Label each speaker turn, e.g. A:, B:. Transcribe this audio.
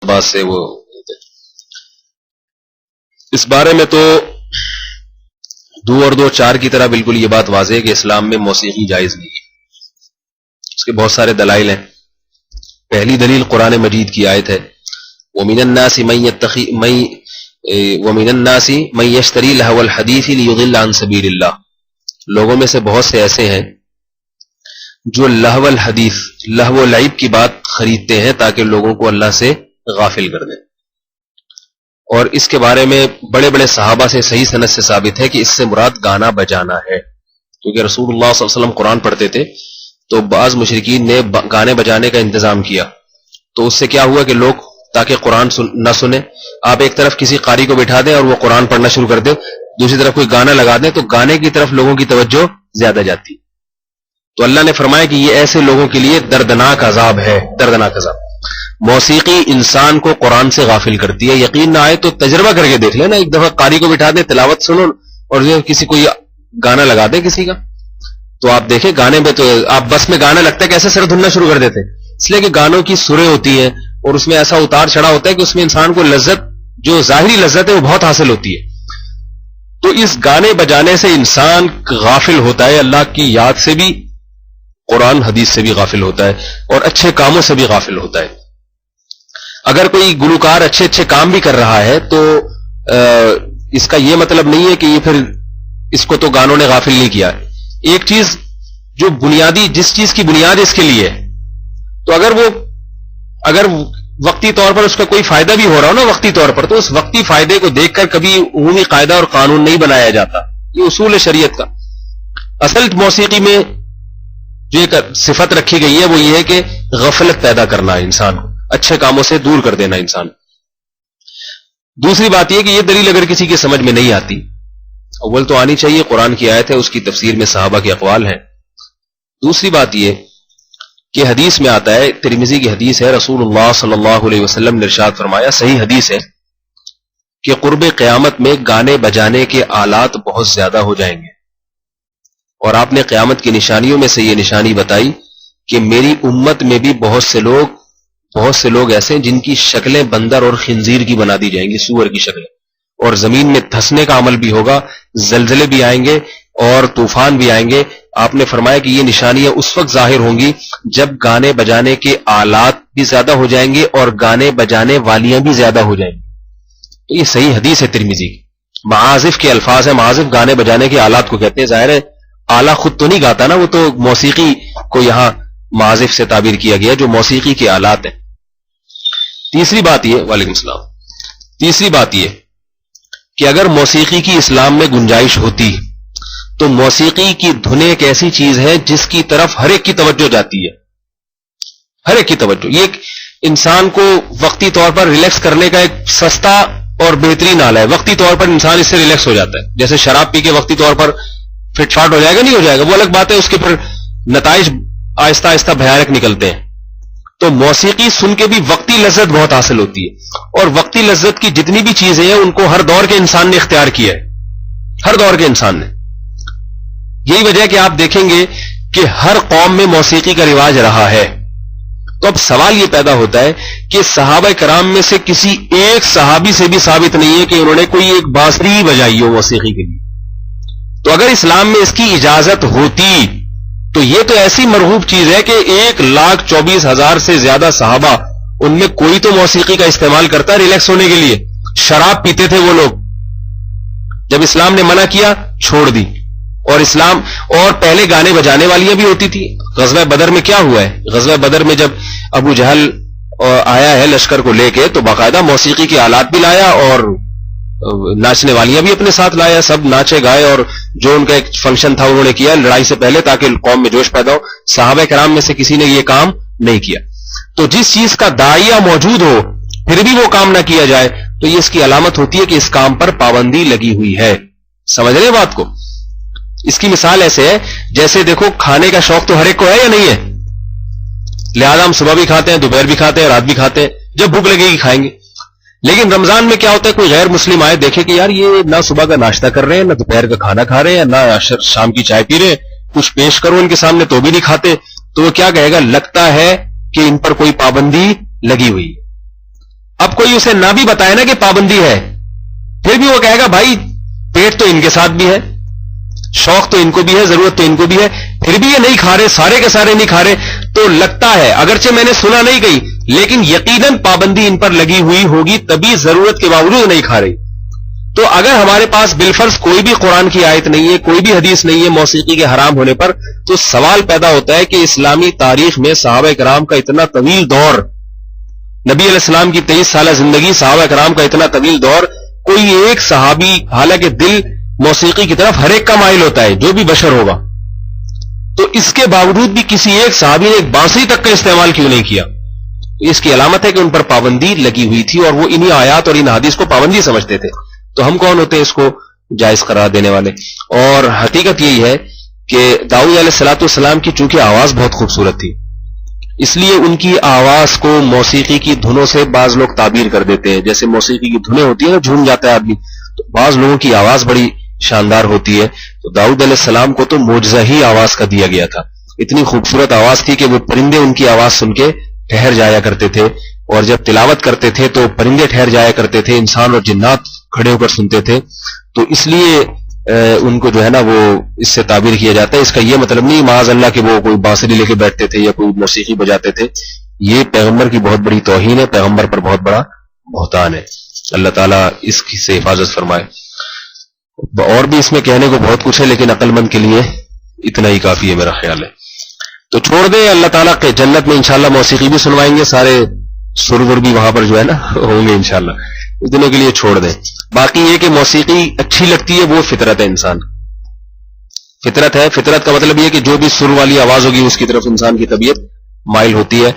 A: بعد سے وہ اس بارے میں تو 2 اور 2 4 کی طرح بالکل یہ بات واضح ہے کہ اسلام میں موسیقی جائز نہیں ہے. اس کے بہت سارے دلائل ہیں. پہلی دلیل قرآن مجید کی آیت ہے وَمِنَ النَّاسِ مَن يَشْتَرِي لَهْوَ الْحَدِيثِ لِيُضِلَّ عَن سَبِيلِ اللَّهِ. لوگوں میں سے بہت سے ایسے ہیں جو لہو الحدیث لہو العیب کی بات خریدتے ہیں تاکہ لوگوں کو اللہ سے غافل کر دیں. اور اس کے بارے میں بڑے بڑے صحابہ سے صحیح سند سے ثابت ہے کہ اس سے مراد گانا بجانا ہے. کیونکہ رسول اللہ صلی اللہ علیہ وسلم قرآن پڑھتے تھے تو بعض مشرکین نے گانے بجانے کا انتظام کیا. تو اس سے کیا ہوا کہ لوگ تاکہ قرآن نہ سنیں، آپ ایک طرف کسی قاری کو بٹھا دیں اور وہ قرآن پڑھنا شروع کر دے، دوسری طرف کوئی گانا لگا دیں تو گانے کی طرف لوگوں کی توجہ زیادہ جاتی. تو اللہ نے فرمایا کہ یہ ایسے لوگوں کے لیے دردناک عذاب ہے، دردناک عذاب. موسیقی انسان کو قرآن سے غافل کرتی ہے. یقین نہ آئے تو تجربہ کر کے دیکھ لینا. ایک دفعہ قاری کو بٹھا دیں، تلاوت سنو اور کسی کو گانا لگا دیں کسی کا، تو آپ دیکھیں گانے میں تو آپ بس میں گانا لگتا ہے کیسے سر دھننا شروع کر دیتے ہیں. اس لیے کہ گانوں کی سریں ہوتی ہیں اور اس میں ایسا اتار چڑھا ہوتا ہے کہ اس میں انسان کو لذت، جو ظاہری لذت ہے وہ بہت حاصل ہوتی ہے. تو اس گانے بجانے سے انسان غافل ہوتا ہے، اللہ کی یاد سے بھی، قرآن حدیث سے بھی غافل ہوتا ہے اور اچھے کاموں سے بھی غافل ہوتا ہے. اگر کوئی گلوکار اچھے اچھے کام بھی کر رہا ہے تو اس کا یہ مطلب نہیں ہے کہ یہ پھر اس کو تو گانوں نے غافل نہیں کیا. ایک چیز جو بنیادی، جس چیز کی بنیاد اس کے لیے ہے، تو اگر وقتی طور پر اس کا کوئی فائدہ بھی ہو رہا ہو نا وقتی طور پر، تو اس وقتی فائدے کو دیکھ کر کبھی عمومی قاعدہ اور قانون نہیں بنایا جاتا. یہ اصول ہے شریعت کا. اصل موسیقی میں جو ایک صفت رکھی گئی ہے وہ یہ ہے کہ غفلت پیدا کرنا ہے، انسان کو اچھے کاموں سے دور کر دینا انسان. دوسری بات یہ کہ یہ دلیل اگر کسی کی سمجھ میں نہیں آتی، اول تو آنی چاہیے، قرآن کی آیت ہے، اس کی تفسیر میں صحابہ کے اقوال ہیں. دوسری بات یہ کہ حدیث میں آتا ہے، ترمذی کی حدیث ہے، رسول اللہ صلی اللہ علیہ وسلم نے ارشاد فرمایا، صحیح حدیث ہے، کہ قرب قیامت میں گانے بجانے کے آلات بہت زیادہ ہو جائیں گے. اور آپ نے قیامت کی نشانیوں میں سے یہ نشانی بتائی کہ میری امت میں بھی بہت سے لوگ ایسے ہیں جن کی شکلیں بندر اور خنزیر کی بنا دی جائیں گی، سور کی شکلیں، اور زمین میں دھسنے کا عمل بھی ہوگا، زلزلے بھی آئیں گے اور طوفان بھی آئیں گے. آپ نے فرمایا کہ یہ نشانیاں اس وقت ظاہر ہوں گی جب گانے بجانے کے آلات بھی زیادہ ہو جائیں گے اور گانے بجانے والیاں بھی زیادہ ہو جائیں گی. تو یہ صحیح حدیث ہے ترمذی کی. معازف کے الفاظ ہیں، معازف گانے بجانے کے آلات کو کہتے ہیں. ظاہر ہے آلہ خود تو نہیں گاتا نا، وہ تو موسیقی کو یہاں معازف سے تعبیر کیا گیا جو موسیقی کے آلات ہیں. تیسری بات یہ، وعلیکم السلام، تیسری بات یہ کہ اگر موسیقی کی اسلام میں گنجائش ہوتی تو موسیقی کی دھن ایک ایسی چیز ہے جس کی طرف ہر ایک کی توجہ جاتی ہے، ہر ایک کی توجہ. یہ انسان کو وقتی طور پر ریلیکس کرنے کا ایک سستا اور بہترین آلہ ہے. وقتی طور پر انسان اس سے ریلیکس ہو جاتا ہے. جیسے شراب پی کے وقتی طور پر فٹ فاٹ ہو جائے گا، نہیں ہو جائے گا، وہ الگ بات ہے، اس کے پھر نتائج آہستہ آہستہ بھیانک نکلتے ہیں. تو موسیقی سن کے بھی وقتی لذت بہت حاصل ہوتی ہے، اور وقتی لذت کی جتنی بھی چیزیں ہیں ان کو ہر دور کے انسان نے اختیار کیا ہے، ہر دور کے انسان نے. یہی وجہ ہے کہ آپ دیکھیں گے کہ ہر قوم میں موسیقی کا رواج رہا ہے. تو اب سوال یہ پیدا ہوتا ہے کہ صحابہ کرام میں سے کسی ایک صحابی سے بھی ثابت نہیں ہے کہ انہوں نے کوئی ایک بانسری بجائی ہو موسیقی کے لیے. تو اگر اسلام میں اس کی اجازت ہوتی تو یہ تو ایسی مرغوب چیز ہے کہ 1,24,000 سے زیادہ صحابہ، ان میں کوئی تو موسیقی کا استعمال کرتا ہے ریلیکس ہونے کے لیے. شراب پیتے تھے وہ لوگ، جب اسلام نے منع کیا چھوڑ دی. اور اسلام اور پہلے گانے بجانے والیاں بھی ہوتی تھی. غزوہ بدر میں کیا ہوا ہے؟ غزوہ بدر میں جب ابو جہل آیا ہے لشکر کو لے کے تو باقاعدہ موسیقی کے آلات بھی لایا اور ناچنے والیاں بھی اپنے ساتھ لایا. سب ناچے گائے اور جو ان کا ایک فنکشن تھا انہوں نے کیا لڑائی سے پہلے تاکہ قوم میں جوش پیدا ہو. صحابہ کرام میں سے کسی نے یہ کام نہیں کیا. تو جس چیز کا داعیہ موجود ہو پھر بھی وہ کام نہ کیا جائے تو یہ اس کی علامت ہوتی ہے کہ اس کام پر پابندی لگی ہوئی ہے. سمجھ رہے ہیں بات کو؟ اس کی مثال ایسے ہے جیسے دیکھو کھانے کا شوق تو ہر ایک کو ہے یا نہیں ہے؟ لہذا ہم صبح بھی کھاتے ہیں، دوپہر بھی کھاتے ہیں، رات بھی کھاتے ہیں، جب بھوک لگے گی کھائیں گے. لیکن رمضان میں کیا ہوتا ہے، کوئی غیر مسلم آئے دیکھے کہ یار یہ نہ صبح کا ناشتہ کر رہے ہیں، نہ دوپہر کا کھانا کھا رہے ہیں، نہ شام کی چائے پی رہے ہیں، کچھ پیش کرو ان کے سامنے تو بھی نہیں کھاتے، تو وہ کیا کہے گا؟ لگتا ہے کہ ان پر کوئی پابندی لگی ہوئی. اب کوئی اسے نہ بھی بتائے نا کہ پابندی ہے، پھر بھی وہ کہے گا بھائی پیٹ تو ان کے ساتھ بھی ہے، شوق تو ان کو بھی ہے، ضرورت تو ان کو بھی ہے، پھر بھی یہ نہیں کھا رہے، سارے کے سارے نہیں کھا رہے، تو لگتا ہے اگرچہ میں نے سنا نہیں گئی لیکن یقیناً پابندی ان پر لگی ہوئی ہوگی تبھی ضرورت کے باوجود نہیں کھا رہی۔ تو اگر ہمارے پاس بالفرض کوئی بھی قرآن کی آیت نہیں ہے، کوئی بھی حدیث نہیں ہے موسیقی کے حرام ہونے پر، تو سوال پیدا ہوتا ہے کہ اسلامی تاریخ میں صحابہ کرام کا اتنا طویل دور، نبی علیہ السلام کی 23 سالہ زندگی، صحابہ کرام کا اتنا طویل دور، کوئی ایک صحابی، حالانکہ دل موسیقی کی طرف ہر ایک کا مائل ہوتا ہے جو بھی بشر ہوگا، تو اس کے باوجود بھی کسی ایک صحابی نے ایک بانسری تک کا استعمال کیوں نہیں کیا؟ اس کی علامت ہے کہ ان پر پابندی لگی ہوئی تھی اور وہ انہی آیات اور ان حدیث کو پابندی سمجھتے تھے۔ تو ہم کون ہوتے ہیں اس کو جائز قرار دینے والے؟ اور حقیقت یہی ہے کہ داؤد علیہ الصلوۃ والسلام کی چونکہ آواز بہت خوبصورت تھی، اس لیے ان کی آواز کو موسیقی کی دھنوں سے بعض لوگ تعبیر کر دیتے ہیں، جیسے موسیقی کی دھنیں ہوتی ہیں نا، جھوم جاتا ہے آدمی، تو بعض لوگوں کی آواز بڑی شاندار ہوتی ہے، تو داؤد علیہ السلام کو تو معجزہ ہی آواز کا دیا گیا تھا، اتنی خوبصورت آواز تھی کہ وہ پرندے ان کی آواز سن کے ٹھہر جایا کرتے تھے، اور جب تلاوت کرتے تھے تو پرندے ٹھہر جایا کرتے تھے، انسان اور جنات کھڑے ہو کر سنتے تھے، تو اس لیے ان کو جو ہے نا وہ اس سے تعبیر کیا جاتا ہے۔ اس کا یہ مطلب نہیں معاذ اللہ کہ وہ کوئی بانسری لے کے بیٹھتے تھے یا کوئی موسیقی بجاتے تھے، یہ پیغمبر کی بہت بڑی توہین ہے، پیغمبر پر بہت بڑا بہتان ہے، اللہ تعالیٰ اس کی سے حفاظت فرمائے۔ اور بھی اس میں کہنے کو بہت کچھ ہے لیکن عقل مند کے لیے اتنا ہی کافی ہے میرا خیال ہے، تو چھوڑ دیں، اللہ تعالیٰ کے جنت میں انشاءاللہ موسیقی بھی سنوائیں گے، سارے سر ور بھی وہاں پر جو ہے نا ہوں گے انشاءاللہ، اتنے کے لیے چھوڑ دیں۔ باقی یہ کہ موسیقی اچھی لگتی ہے وہ فطرت ہے، انسان فطرت ہے، فطرت کا مطلب یہ کہ جو بھی سر والی آواز ہوگی اس کی طرف انسان کی طبیعت مائل ہوتی ہے۔